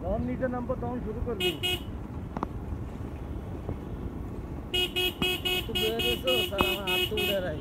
যখন নিচে নামবো তখন শুরু করবি। আমার হাত তো উড়ে রাই।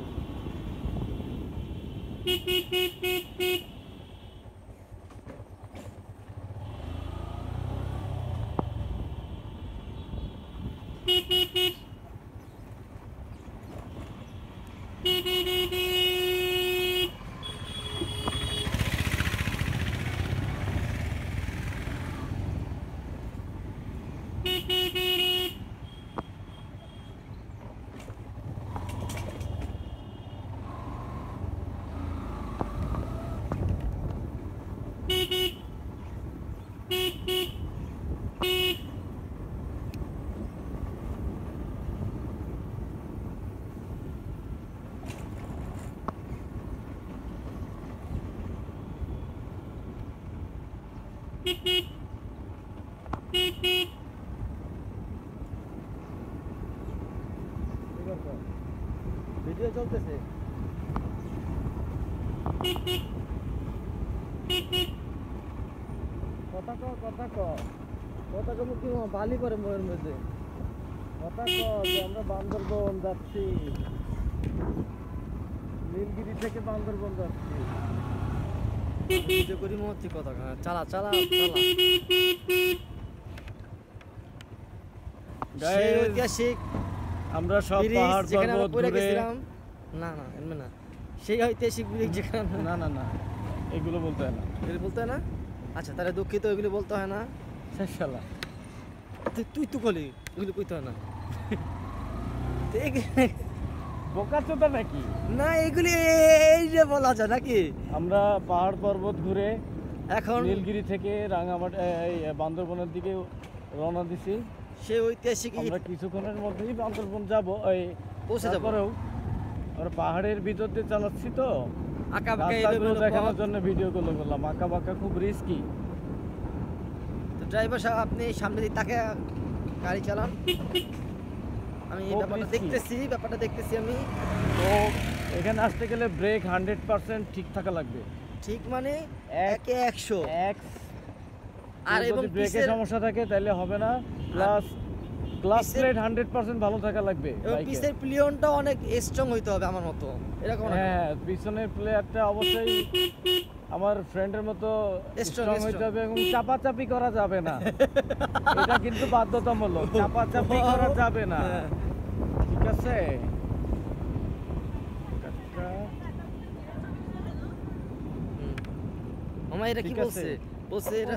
ভিডিও চলতেছে। কথা ক কি বালি করে মোয়ের মধ্যে কথা ক যে আমরা বান্দরবন যাচ্ছি, নীলগিরি থেকে বান্দরবন যাচ্ছি। ভিডিও করি মহত্তি কথা চালা চালা ঐতিহাসিক আমরা সব পাহাড় পর্বত ঘুরে না এমনি না সেই ঐতিহাসিক ব্রিজ যেখানে না এগুলো বলতে হয় না। এগুলো বলতে হয় না? আচ্ছা তাহলে দুঃখিত, এগুলো বলতে হয় না। শালা তুই তো বলি এগুলো কইতে হয় না। বোকাচোদা নাকি? না এগুলি এই যে বলা যায় নাকি? আমরা পাহাড় পর্বত ঘুরে এখন নীলগিরি থেকে রাঙামাটি বান্দরবনের দিকে রওনা দিছি। সেই ঐতিহাসিক আমরা কিছুক্ষণের মধ্যেই বান্দরবন যাব, ওই পৌঁছে যাব। আমরা পাহাড়ের ভিতর দিয়ে চালাচ্ছি তো আঁকা বাঁকা দেখানোর জন্য ভিডিও করলাম। আঁকা বাঁকা খুব রিস্কি। তো ড্রাইভার সাহেব আপনি সামনে দিয়ে তাকে গাড়ি চালান, আমি ব্যাপারটা দেখতেছি আমি। তো এখানে আসতে গেলে ব্রেক 100% ঠিক থাকা লাগবে। ঠিক মানে 100 আর এবং ব্রেকের সমস্যা থাকে তাহলে হবে না। প্লাস ক্লাস প্লেট 100% ভালো থাকা লাগবে। এবং পিছের প্লিয়নটা অনেক স্ট্রং হইতে হবে আমার মতো এরকম। হ্যাঁ পিছনের প্লেয়ারটা অবশ্যই আমার ফ্রেন্ডের মতো স্ট্রং হইতে হবে এবং চাপাচাপি করা যাবে না। এটা কিন্তু বাধ্যতামূলক, চাপাচাপি করা যাবে না। ঠিক আছে? মামা এটা কি বলছে? বলছে এটা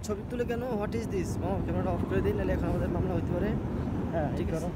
ছবি তুলে কেন? What is this? মামা ক্যামেরাটা অফ করে দিন, নাহলে এখন আমাদের মামলা হইতে পারে। হ্যাঁ ঠিক আছে।